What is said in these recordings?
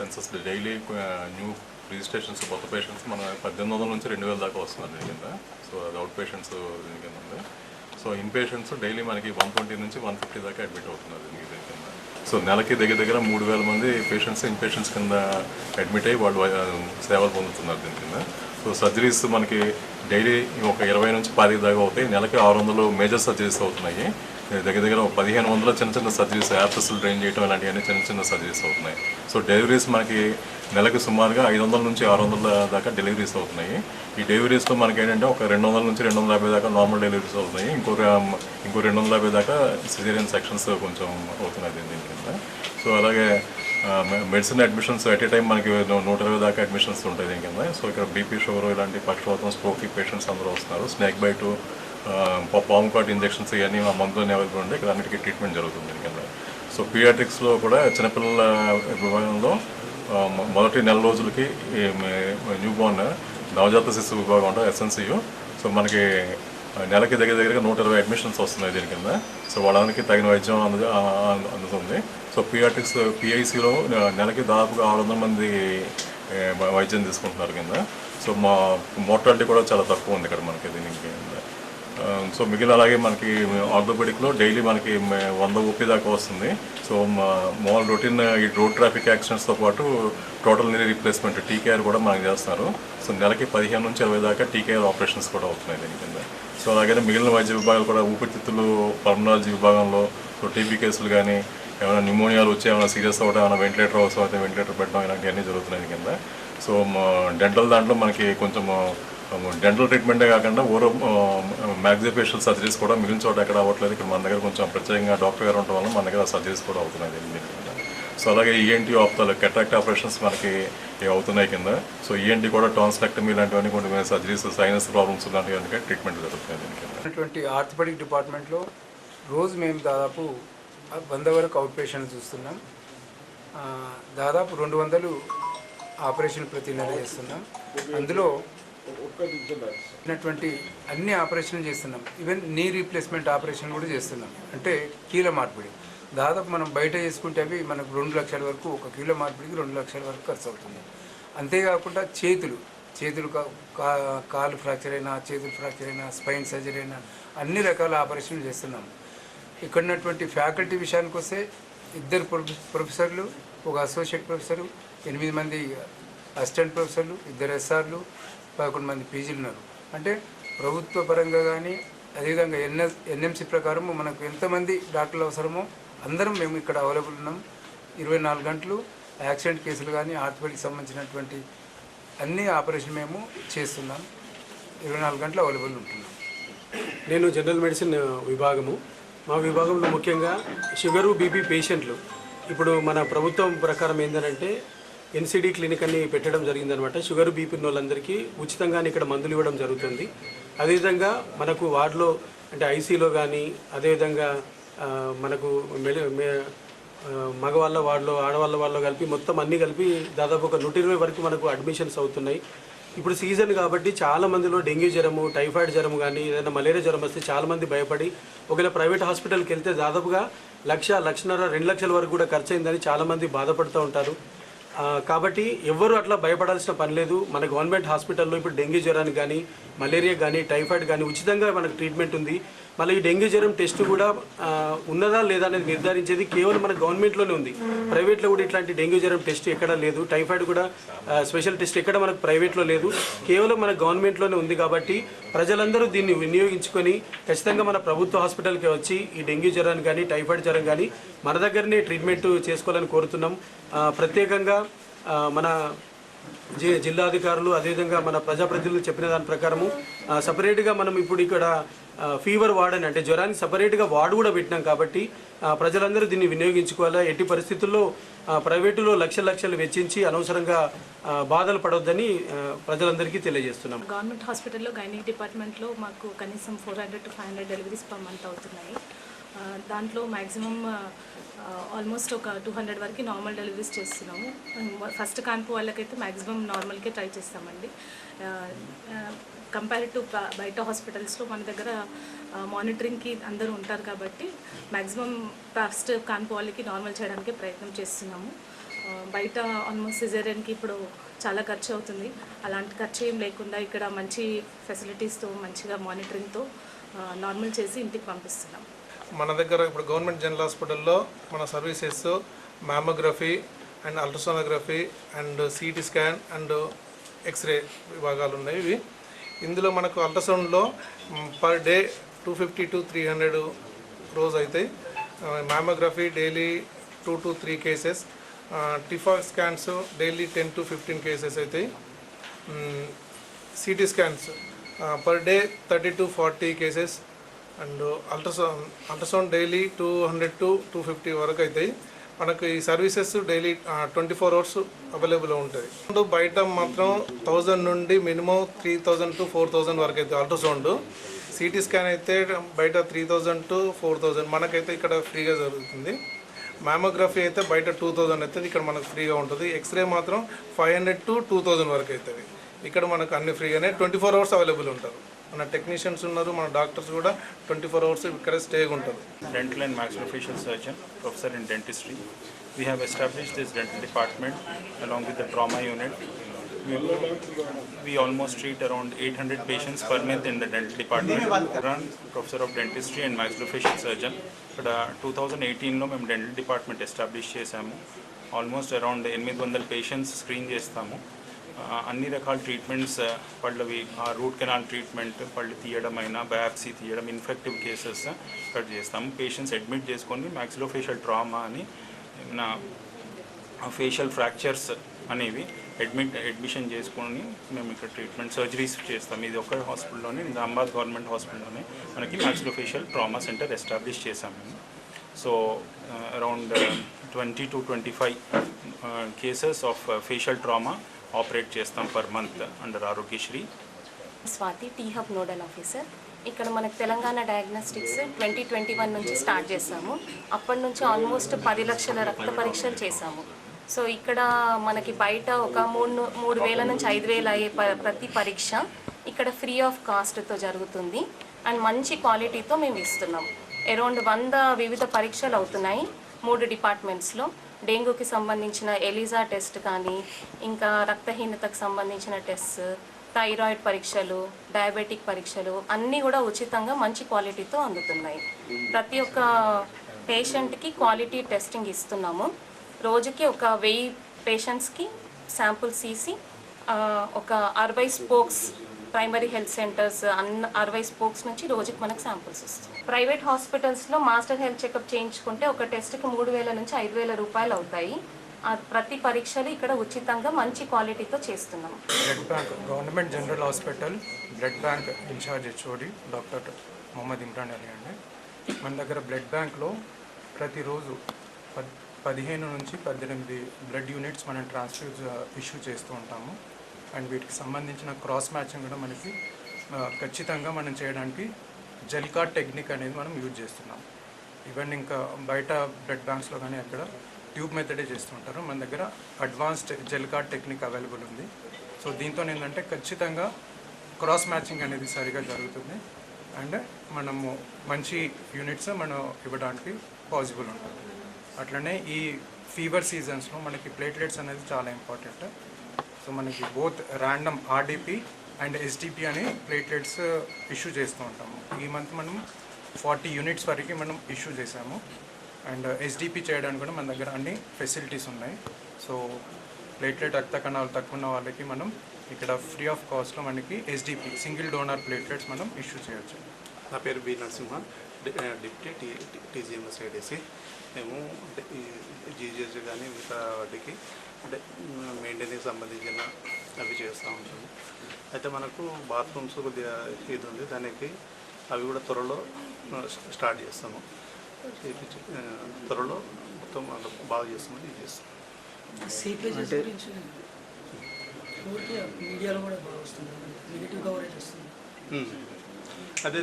Census daily new registrations కొత్త patients మన 1800 నుంచి 2000 దాకా వస్తున్నారు దీని కింద. సో అది అవుట్ పేషెంట్స్ దీని కింద ఉంది. సో ఇన్ పేషెంట్స్ డైలీ మనకి 120 నుంచి 150 దాకా అడ్మిట్ అవుతున్నారు దీని కింద. సో నెలకి దగ్గర 3000 మంది పేషెంట్స్ ఇన్ పేషెంట్స్ కింద అడ్మిట్ అయ్యి వాళ్ళు సేవలు పొందుతున్నారు దీని కింద. సో సర్జరీస్ మనకి డైలీ ఒక 20 నుంచి 10 దాకా అవుతాయి. నెలకి 600 మేజర్ సర్జరీస్ అవుతున్నాయి. దగ్గర 1500 చిన్న సర్జరీస్, యాప్సెస్లు డ్రైన్ చేయడం ఇలాంటివన్నీ చిన్న సర్జరీస్ అవుతున్నాయి. సో డెలివరీస్ మనకి నెలకి సుమారుగా 500 నుంచి 600 దాకా డెలివరీస్ అవుతున్నాయి. ఈ డెలివరీస్లో మనకి ఏంటంటే ఒక 200 నుంచి 250 దాకా నార్మల్ డెలివరీస్ అవుతున్నాయి. ఇంకో 250 దాకా సిజేరియన్ సెక్షన్స్ కొంచెం అవుతున్నాయి దీని కింద. సో అలాగే medicine admissions at a time మనకి 120 దాకా అడ్మిషన్స్ ఉంటాయి దీని కింద. సో ఇక్కడ బీపీ, షుగర్ ఇలాంటి పక్షవాతం, స్ట్రోక్కి పేషెంట్స్ అందరూ వస్తున్నారు. స్నేక్ బైటు, పాము కాట్ ఇంజెక్షన్స్ ఇవన్నీ మా మందులోనే అవైలబుల్ ఉంటాయి. ఇక్కడ అన్నిటికీ ట్రీట్మెంట్ జరుగుతుంది దీని కింద. సో పీడియాట్రిక్స్లో కూడా చిన్నపిల్లల విభాగంలో మొదటి నెల రోజులకి న్యూ బోర్న్ నవజాత శిశు విభాగం ఉంటుంది ఎస్ఎన్సియు. సో మనకి నెలకి దగ్గర 120 అడ్మిషన్స్ వస్తున్నాయి దీని కింద. సో వాళ్ళకి తగిన వైద్యం అందుతుంది. సో పీడియాట్రిక్స్ పిఐసిలో నెలకి దాదాపుగా 600 మంది వైద్యం తీసుకుంటున్నారు కింద. సో మా మోర్టాలిటీ కూడా చాలా తక్కువ ఉంది ఇక్కడ మనకి దీనికి. సో మిగిలిన అలాగే మనకి ఆర్థోపెడిక్లో డైలీ మనకి 100 OP దాకా వస్తుంది. సో మామూలు రొటీన్ ఈ రోడ్ ట్రాఫిక్ యాక్సిడెంట్స్తో పాటు టోటల్ నీ రీప్లేస్మెంట్ టీకేఆర్ కూడా మనకి చేస్తున్నారు. సో నెలకి 15 నుంచి 20 దాకా టీకేఆర్ ఆపరేషన్స్ కూడా అవుతున్నాయి దీని కింద. సో అలాగే మిగిలిన వైద్య విభాగాలు కూడా ఊపిరితిత్తులు, పల్మనాలజీ విభాగంలో సో టీబీ కేసులు కానీ ఏమైనా న్యూమోనియాలు వచ్చి ఏమైనా సీరియస్ అవ్వడం, ఏమైనా వెంటిలేటర్ అవసరం అయితే వెంటిలేటర్ పెట్టడం ఇలాంటివన్నీ జరుగుతున్నాయి కింద. సో డెంటల్ దాంట్లో మనకి కొంచెం డెంటల్ ట్రీట్మెంటే కాకుండా మ్యాక్సిఫేషియల్ సర్జరీస్ కూడా మిగిలిన చోట ఎక్కడ అవ్వట్లేదు. ఇక్కడ మన దగ్గర కొంచెం ప్రత్యేకంగా డాక్టర్ గారు ఉండడం వల్ల మన దగ్గర సర్జరీస్ కూడా అవుతున్నాయి దీని కింద. సో అలాగే ఈఎన్టీ ఆప్తాలు కెట్రాక్ట్ ఆపరేషన్స్ మనకి అవుతున్నాయి కింద. సో ఈఎన్టీ కూడా టాన్సిలెక్టమీ ఇలాంటివన్నీ కొన్ని సర్జరీస్, సైనస్ ప్రాబ్లమ్స్ ఇలాంటివన్నీ ట్రీట్మెంట్ జరుగుతుంది దీని కింద. ఆర్థోపెడిక్ డిపార్ట్మెంట్లో రోజు మేము దాదాపు 100 వరకు అవుట్ పేషెంట్ చూస్తున్నాం. దాదాపు 200 ఆపరేషన్ ప్రతి నెల చేస్తున్నాం. అందులో అన్ని ఆపరేషన్లు చేస్తున్నాం. ఈవెన్ నీ రీప్లేస్మెంట్ ఆపరేషన్ కూడా చేస్తున్నాం. అంటే కీళ్ళ మార్పిడి దాదాపు మనం బయట చేసుకుంటే అవి మనకు 2 లక్షల వరకు, ఒక కీళ్ళ మార్పిడికి 2 లక్షల వరకు ఖర్చు అవుతుంది. అంతేకాకుండా చేతులు కాలు ఫ్రాక్చర్ అయినా, చేతులు ఫ్రాక్చర్ అయినా, స్పైన్ సర్జరీ అయినా అన్ని రకాల ఆపరేషన్లు చేస్తున్నాం. ఇక్కడ ఉన్నటువంటి ఫ్యాకల్టీ విషయానికి వస్తే 2 ప్రొఫెసర్లు, ఒక అసోసియేట్ ప్రొఫెసరు, 8 మంది అసిస్టెంట్ ప్రొఫెసర్లు, 2 ఎస్ఆర్లు, 11 మంది పీజీలు ఉన్నారు. అంటే ప్రభుత్వ పరంగా కానీ అదేవిధంగా ఎన్ఎంసి ప్రకారం మనకు ఎంతమంది డాక్టర్లు అవసరమో అందరం మేము ఇక్కడ అవైలబుల్ ఉన్నాం. 24 గంటలు యాక్సిడెంట్ కేసులు కానీ ఆర్థోపెడిక్ సంబంధించినటువంటి అన్ని ఆపరేషన్ మేము చేస్తున్నాం. 24 గంటలు అవైలబుల్ ఉంటున్నాం. నేను జనరల్ మెడిసిన్ విభాగము. మా విభాగంలో ముఖ్యంగా షుగరు, బీపీ పేషెంట్లు ఇప్పుడు మన ప్రభుత్వం ప్రకారం ఏంటంటే ఎన్సిడి క్లినిక్ అని పెట్టడం జరిగిందనమాట. షుగర్, బీపీ ఉన్న వాళ్ళందరికీ ఉచితంగానే ఇక్కడ మందులు ఇవ్వడం జరుగుతుంది. అదేవిధంగా మనకు వార్డులో అంటే ఐసీలో కానీ, అదేవిధంగా మనకు మగవాళ్ళ వార్డులో, ఆడవాళ్ళ వాళ్ళు కలిపి మొత్తం అన్నీ కలిపి దాదాపు ఒక 120 వరకు మనకు అడ్మిషన్స్ అవుతున్నాయి. ఇప్పుడు సీజన్ కాబట్టి చాలా మందిలో డెంగ్యూ జ్వరము, టైఫాయిడ్ జ్వరం కానీ ఏదైనా మలేరియా జ్వరం వస్తే చాలామంది భయపడి ఒకవేళ ప్రైవేట్ హాస్పిటల్కి వెళ్తే దాదాపుగా 1,00,000, 1,50,000, 2 లక్షల వరకు కూడా ఖర్చు అయిందని చాలామంది బాధపడుతూ ఉంటారు. కాబట్టి ఎవ్వరూ అట్లా భయపడాల్సిన పని లేదు. మన గవర్నమెంట్ హాస్పిటల్లో ఇప్పుడు డెంగ్యూ జ్వరానికి కానీ, మలేరియా కానీ, టైఫాయిడ్ కానీ ఉచితంగా మనకు ట్రీట్మెంట్ ఉంది. మళ్ళీ ఈ డెంగ్యూ జ్వరం టెస్ట్ కూడా ఉన్నదా లేదా అనేది నిర్ధారించేది కేవలం మన గవర్నమెంట్లోనే ఉంది. ప్రైవేట్లో కూడా ఇట్లాంటి డెంగ్యూ జ్వరం టెస్ట్ ఎక్కడా లేదు. టైఫాయిడ్ కూడా స్పెషల్ టెస్ట్ ఎక్కడ మనకు ప్రైవేట్లో లేదు, కేవలం మన గవర్నమెంట్లోనే ఉంది. కాబట్టి ప్రజలందరూ దీన్ని వినియోగించుకొని ఖచ్చితంగా మన ప్రభుత్వ హాస్పిటల్కి వచ్చి ఈ డెంగ్యూ జ్వరాన్ని కానీ, టైఫాయిడ్ జ్వరం కానీ మన దగ్గరనే ట్రీట్మెంట్ చేసుకోవాలని కోరుతున్నాం. ప్రత్యేకంగా మన జిల్లాధికారులు అదేవిధంగా మన ప్రజాప్రతినిధులు చెప్పిన దాని ప్రకారము సపరేట్గా మనం ఇప్పుడు ఇక్కడ ఫీవర్ వార్డ్ అని అంటే జ్వరానికి సపరేట్గా వార్డు కూడా పెట్టినాం. కాబట్టి ప్రజలందరూ దీన్ని వినియోగించుకోవాలా. ఎట్టి పరిస్థితుల్లో ప్రైవేటులో లక్షలు వెచ్చించి అనవసరంగా బాధలు పడొద్దని ప్రజలందరికీ తెలియజేస్తున్నాం. గవర్నమెంట్ హాస్పిటల్లో గైనిక్ డిపార్ట్మెంట్లో మాకు కనీసం 400 to 500 డెలివరీస్ పర్ మంత్ అవుతున్నాయి. దాంట్లో మ్యాక్సిమం ఆల్మోస్ట్ ఒక 200 వరకు నార్మల్ డెలివరీస్ చేస్తున్నాము. ఫస్ట్ కాన్పు వాళ్ళకైతే మ్యాక్సిమం నార్మల్కే ట్రై చేస్తామండి. కంపేర్ టు బయట హాస్పిటల్స్లో మన దగ్గర మానిటరింగ్కి అందరూ ఉంటారు కాబట్టి మ్యాక్సిమం ఫస్ట్ కాన్పు వాళ్ళకి నార్మల్ చేయడానికి ప్రయత్నం చేస్తున్నాము. బయట ఆల్మోస్ట్ సిజేరియన్కి ఇప్పుడు చాలా ఖర్చు అవుతుంది. అలాంటి ఖర్చు ఏం లేకుండా ఇక్కడ మంచి ఫెసిలిటీస్తో మంచిగా మానిటరింగ్తో నార్మల్ చేసి ఇంటికి పంపిస్తున్నాం. మన దగ్గర ఇప్పుడు గవర్నమెంట్ జనరల్ హాస్పిటల్లో మన services mammography and ultrasonography and CT scan and x ray విభాగాలు ఉన్నాయి. ఇవి ఇందులో మనకు అల్ట్రాసౌండ్లో పర్ డే 250 to 300 రోజు అవుతాయి. Mammography daily 2 to 3 cases, TIFFA scans daily 10 to 15 cases అవుతాయి. CT scans per day 30 to 40 cases and ultrasound daily 200 to 250 వరకు అవుతాయి. మనకు ఈ సర్వీసెస్ డైలీ 24 hours అవైలబుల్ ఉంటుంది. బయట మాత్రం 1000 నుండి మినిమం 3000 to 4000 వరకు అయితే అల్ట్రాసౌండ్. సిటీ స్కాన్ అయితే బయట 3000 to 4000, మనకైతే ఇక్కడ ఫ్రీగా జరుగుతుంది. మ్యామోగ్రఫీ అయితే బయట 2000 అవుతుంది, ఇక్కడ మనకు ఫ్రీగా ఉంటుంది. ఎక్స్రే మాత్రం 500 to 2000 వరకు అవుతుంది. ఇక్కడ మనకు అన్ని ఫ్రీగానే 24 hours అవైలబుల్ ఉంటారు. మన టెక్నీషియన్స్ ఉన్నారు, మన డాక్టర్స్ కూడా 24 hours ఇక్కడ స్టేగా ఉంటారు. Dental and maxillofacial surgeon, professor in dentistry. We have established this dental department along with the trauma unit. We almost treat around 800 patients per month in the dental department. Run professor of dentistry and maxillofacial surgeon. But 2018 లో మేము dental department establish చేసాము. Almost around 800 patients screen చేస్తాము. అన్ని రకాల treatments, పళ్ళవి root canal treatment, పళ్ళు తీయడం అయినా biopsy తీయడం, ఇన్ఫెక్టివ్ కేసెస్ కట్ చేస్తాము. పేషెంట్స్ అడ్మిట్ చేసుకొని మ్యాక్సిలోఫేషియల్ ట్రామా అని నా ఫేషియల్ ఫ్రాక్చర్స్ అనేవి అడ్మిషన్ చేసుకొని మేము ఇక్కడ ట్రీట్మెంట్ సర్జరీస్ చేస్తాం. ఇది ఒక హాస్పిటల్లోనే, నిజామాబాద్ గవర్నమెంట్ హాస్పిటల్లోనే మనకి మ్యాక్సిలోఫేషియల్ ట్రామా సెంటర్ ఎస్టాబ్లిష్ చేసాం మేము. So around 20 to 25 cases of facial trauma operate చేస్తాం per month under Aarogyasri. Swathi, T hub nodal officer. ఇక్కడ మనకు తెలంగాణ డయాగ్నోస్టిక్స్ 2021 నుంచి స్టార్ట్ చేసాము. అప్పటి నుంచి ఆల్మోస్ట్ 10 లక్షల రక్త పరీక్షలు చేసాము. సో ఇక్కడ మనకి బయట ఒక 3,000 నుంచి 5,000 అయ్యే ప్రతి పరీక్ష ఇక్కడ ఫ్రీ ఆఫ్ కాస్ట్తో జరుగుతుంది అండ్ మంచి క్వాలిటీతో మేము ఇస్తున్నాం. అరౌండ్ 100 వివిధ పరీక్షలు అవుతున్నాయి 3 డిపార్ట్మెంట్స్లో. డెంగ్యూకి సంబంధించిన ఎలిజా టెస్ట్ కానీ, ఇంకా రక్తహీనతకు సంబంధించిన టెస్ట్, థైరాయిడ్ పరీక్షలు, డయాబెటిక్ పరీక్షలు అన్నీ కూడా ఉచితంగా మంచి క్వాలిటీతో అందుతున్నాయి. ప్రతి ఒక్క పేషెంట్కి క్వాలిటీ టెస్టింగ్ ఇస్తున్నాము. రోజుకి ఒక 1000 పేషెంట్స్కి శాంపుల్స్ తీసి ఒక 60 spokes primary health centres 60 spokes నుంచి రోజుకి మనకు శాంపుల్స్ వస్తాయి. ప్రైవేట్ హాస్పిటల్స్లో మాస్టర్ హెల్త్ చెకప్ చేయించుకుంటే ఒక టెస్ట్కి 3,000 నుంచి 5,000 రూపాయలు అవుతాయి. ప్రతి పరీక్షలు ఇక్కడ ఉచితంగా మంచి క్వాలిటీతో చేస్తున్నాం. Blood bank, government general hospital blood bank incharge HOD doctor Mohammed Imran Ali అండి. మన దగ్గర బ్లడ్ బ్యాంక్లో ప్రతిరోజు 15 నుంచి 18 బ్లడ్ యూనిట్స్ మనం ట్రాన్స్ఫ్యూజ్ ఇష్యూ చేస్తూ ఉంటాము. అండ్ వీటికి సంబంధించిన క్రాస్ మ్యాచింగ్ కూడా మనకి ఖచ్చితంగా మనం చేయడానికి జెల్కార్డ్ టెక్నిక్ అనేది మనం యూజ్ చేస్తున్నాం. ఈవెన్ ఇంకా బయట బ్లడ్ బ్యాంక్స్లో కానీ అక్కడ ట్యూబ్ మెథడే చేస్తుంటారు. మన దగ్గర అడ్వాన్స్డ్ జెల్కార్డ్ టెక్నిక్ అవైలబుల్ ఉంది. సో దీంతో ఏంటంటే ఖచ్చితంగా క్రాస్ మ్యాచింగ్ అనేది సరిగా జరుగుతుంది అండ్ మనము మంచి యూనిట్స్ మనం ఇవ్వడానికి పాసిబుల్ ఉంటుంది. అట్లనే ఈ ఫీవర్ సీజన్స్లో మనకి ప్లేట్లెట్స్ అనేది చాలా ఇంపార్టెంట్. సో మనకి both random RDP and SDP అని ప్లేట్లెట్స్ ఇష్యూ చేస్తూ ఉంటాము. ఈ మంత్ మనం 40 యూనిట్స్ వరకు మనం ఇష్యూ చేసాము. అండ్ ఎస్డిపి చేయడానికి కూడా మన దగ్గర అన్ని ఫెసిలిటీస్ ఉన్నాయి. సో ప్లేట్లెట్ రక్త కణాలు తక్కువ ఉన్న వాళ్ళకి మనం ఇక్కడ ఫ్రీ ఆఫ్ కాస్ట్లో మనకి ఎస్డిపి సింగిల్ డోనర్ ప్లేట్లెట్స్ మనం ఇష్యూ చేయొచ్చు. నా పేరు B Narasimha, deputy TGMS IDC. మేము జీజీఎస్ కానీ మిగతా వాటికి అంటే మెయింటెనెన్స్ సంబంధించిన అవి చేస్తూ ఉంటాము. అయితే మనకు బాత్రూమ్స్ కొద్దిగా ఇది ఉంది, దానికి అవి కూడా త్వరలో స్టార్ట్ చేస్తాము. త్వరలో మొత్తం బాగా చేస్తామని ఇది చేస్తాం. సీపేజెస్ గురించి మీడియాలో కూడా బాగా వస్తుంది, నెగిటివ్ కవరేజ్ వస్తుంది. అదే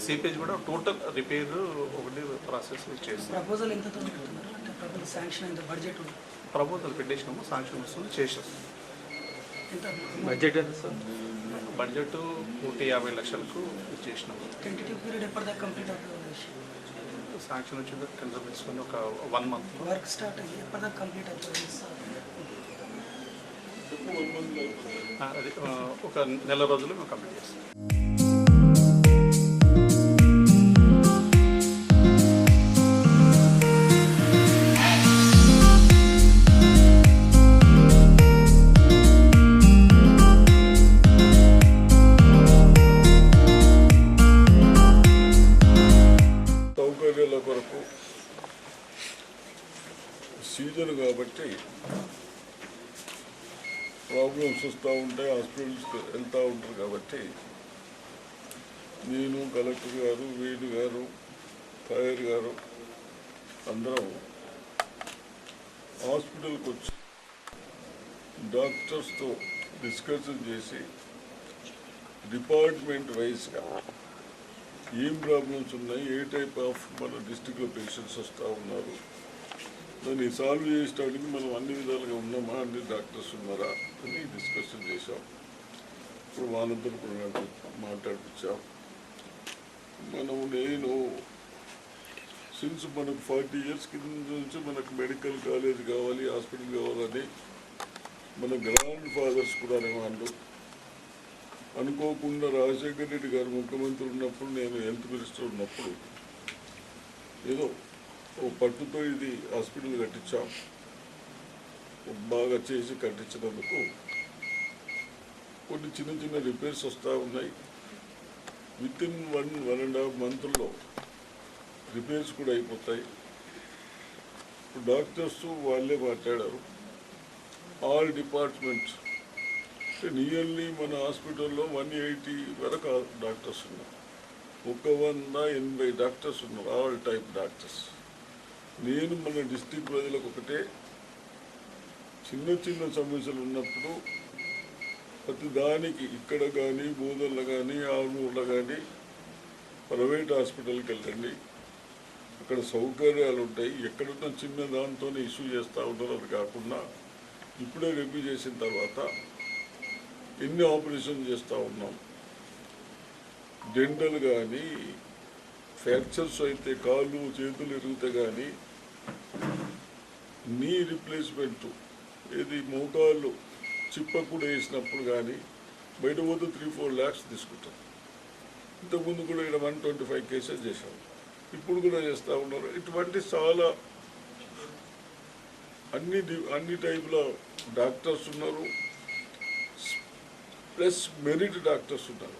సీపేజ్ కూడా టోటల్ రిపేర్ ఒకటి ప్రాసెస్ చేస్తాం. ప్రపోజల్ ఎంత తొందరతున్నారు అంటే ప్రపోజల్ శాంక్షన్ ఎంత బడ్జెట్ ఉంది? ప్రపోజల్ పెట్టేసినాము, శాంక్షన్ వస్తుంది, చేసేస్తాం. ఎంత బడ్జెట్ ఎంత సార్? బడ్జెట్ 150 లక్షలకు చేసినాము. టెంటేటివ్ పీరియడ్ ఎప్పటిదాకా కంప్లీట్ అవుతుంది? శాంక్షన్ వచ్చిందో టెండర్ తీసుకొని ఒక 1 month వర్క్ స్టార్ట్ అయ్యి ఎప్పటిదాకా కంప్లీట్ అవుతుంది? అది ఒక నెల రోజులు మేము కంప్లీట్ చేస్తాం. సౌకర్యాల కొరకు సీజన్ కాబట్టి ప్రాబ్లమ్స్ వస్తూ ఉంటాయి, హాస్పిటల్స్కి వెళ్తూ ఉంటారు కాబట్టి నేను, కలెక్టర్ గారు, వేణు గారు, ఫైర్ గారు అందరం హాస్పిటల్కి వచ్చి డాక్టర్స్తో డిస్కషన్ చేసి డిపార్ట్మెంట్ వైజ్గా ఏం ప్రాబ్లమ్స్ ఉన్నాయి, ఏ టైప్ ఆఫ్ మన డిస్టిక్లో పేషెంట్స్ వస్తూ ఉన్నారు, దాన్ని సాల్వ్ చేసేటానికి మనం అన్ని విధాలుగా ఉన్నామా, అన్ని డాక్టర్స్ ఉన్నారా అని డిస్కషన్ చేశాం. ఇప్పుడు వాళ్ళందరూ కూడా మాట్లాడిపించాం. నేను సిన్స్ మనకు 40 years కింద నుంచి మనకు మెడికల్ కాలేజ్ కావాలి, హాస్పిటల్ కావాలని మన గ్రాండ్ ఫాదర్స్ కూడా అనేవాళ్ళు. అనుకోకుండా రాజశేఖర్ రెడ్డి గారు ముఖ్యమంత్రి ఉన్నప్పుడు, నేను హెల్త్ మినిస్టర్ ఉన్నప్పుడు ఏదో ఓ పట్టుతో ఇది హాస్పిటల్ కట్టించాం. బాగా చేసి కట్టించినందుకు కొన్ని చిన్న చిన్న రిపేర్స్ వస్తూ ఉన్నాయి. వితిన్ 1.5 monthలో రిపేర్స్ కూడా అయిపోతాయి. డాక్టర్స్ వాళ్ళే మాట్లాడారు. ఆల్ డిపార్ట్మెంట్స్ నియర్లీ మన హాస్పిటల్లో 180 వరకు డాక్టర్స్ ఉన్నారు. 180 డాక్టర్స్ ఉన్నారు, ఆల్ టైప్ డాక్టర్స్. నేను మన డిస్ట్రిక్ట్ ప్రజలకు ఒకటే, చిన్న చిన్న సమస్యలు ఉన్నప్పుడు ప్రతి దానికి ఇక్కడ కానీ, బోధనలో కానీ, ఆర్మూర్లో కానీ ప్రైవేట్ హాస్పిటల్కి వెళ్ళండి. అక్కడ సౌకర్యాలు ఉంటాయి. ఎక్కడున్న చిన్న దాంతోనే ఇష్యూ చేస్తూ ఉంటారు. అది కాకుండా ఇప్పుడే రివ్యూ చేసిన తర్వాత ఎన్ని ఆపరేషన్ చేస్తూ ఉన్నాం. డెంటల్ కానీ, ఫ్రాక్చర్స్ అయితే కాళ్ళు చేతులు ఇరిగితే కానీ, నీ రిప్లేస్మెంట్ ఏది మోకాళ్ళు చిప్పకూడ వేసినప్పుడు కానీ బయట పోతే 3-4 lakhs తీసుకుంటాం. ఇంతకుముందు కూడా ఇక్కడ 125 cases చేశాం. ఇప్పుడు కూడా చేస్తూ ఉన్నారు. ఇటువంటి చాలా అన్ని టైపుల డాక్టర్స్ ఉన్నారు. ప్లస్ మెరిట్ డాక్టర్స్ ఉన్నారు.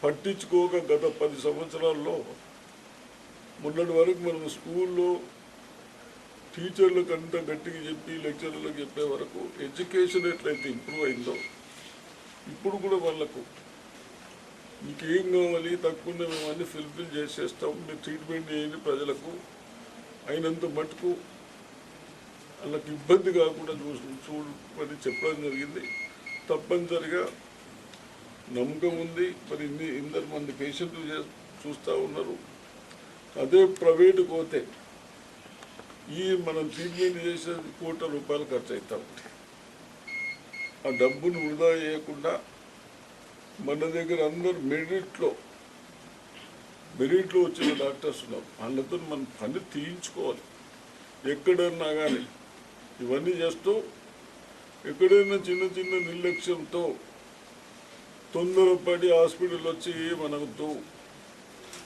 పట్టించుకోక గత 10 సంవత్సరాల్లో మొన్నటి వరకు మనం స్కూల్లో టీచర్లకు అంతా గట్టిగా చెప్పి లెక్చర్లకు చెప్పే వరకు ఎడ్యుకేషన్ ఎట్లయితే ఇంప్రూవ్ అయిందో ఇప్పుడు కూడా వాళ్ళకు మీకు ఏం కావాలి తక్కువ మేము అన్నీ ఫుల్ఫిల్ చేసేస్తాం, మీరు ట్రీట్మెంట్ చేయండి, ప్రజలకు అయినంత మటుకు వాళ్ళకి ఇబ్బంది కాకుండా చూడమని చెప్పడం జరిగింది. తప్పనిసరిగా నమ్మకం ఉంది. మరి ఇందరు మంది పేషెంట్లు చూస్తూ ఉన్నారు. అదే ప్రైవేటు పోతే మనం ట్రీట్మెంట్ చేసే ₹1,00,00,000 ఖర్చు అవుతా ఉంటాయి. ఆ డబ్బును వృధా చేయకుండా మన దగ్గర అందరు మెరిట్లో వచ్చిన డాక్టర్స్ ఉన్నారు. వాళ్ళతో మనం పని తీయించుకోవాలి. ఎక్కడన్నా కానీ ఇవన్నీ చేస్తూ ఎక్కడైనా చిన్న చిన్న నిర్లక్ష్యంతో తొందరపడి హాస్పిటల్ వచ్చి మనకు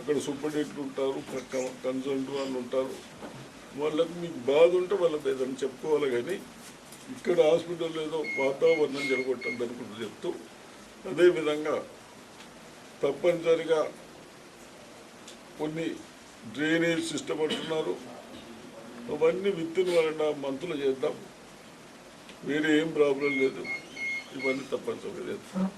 అక్కడ సూపరింటెండెంట్ ఉంటారు, కన్సల్ట్ వాళ్ళు ఉంటారు. వాళ్ళకి మీకు బాధ ఉంటే వాళ్ళకి ఏదైనా చెప్పుకోవాలి. కానీ ఇక్కడ హాస్పిటల్ ఏదో వాతావరణం జరగొట్టద్దు అనుకుంటూ చెప్తూ, అదేవిధంగా తప్పనిసరిగా కొన్ని డ్రైనేజ్ సిస్టమ్ అంటున్నారు. అవన్నీ వితిన్ 1.5 monthలో చేద్దాం. వేరే ఏం ప్రాబ్లం లేదు. ఇవన్నీ తప్పనిసరిగా చేద్దాం.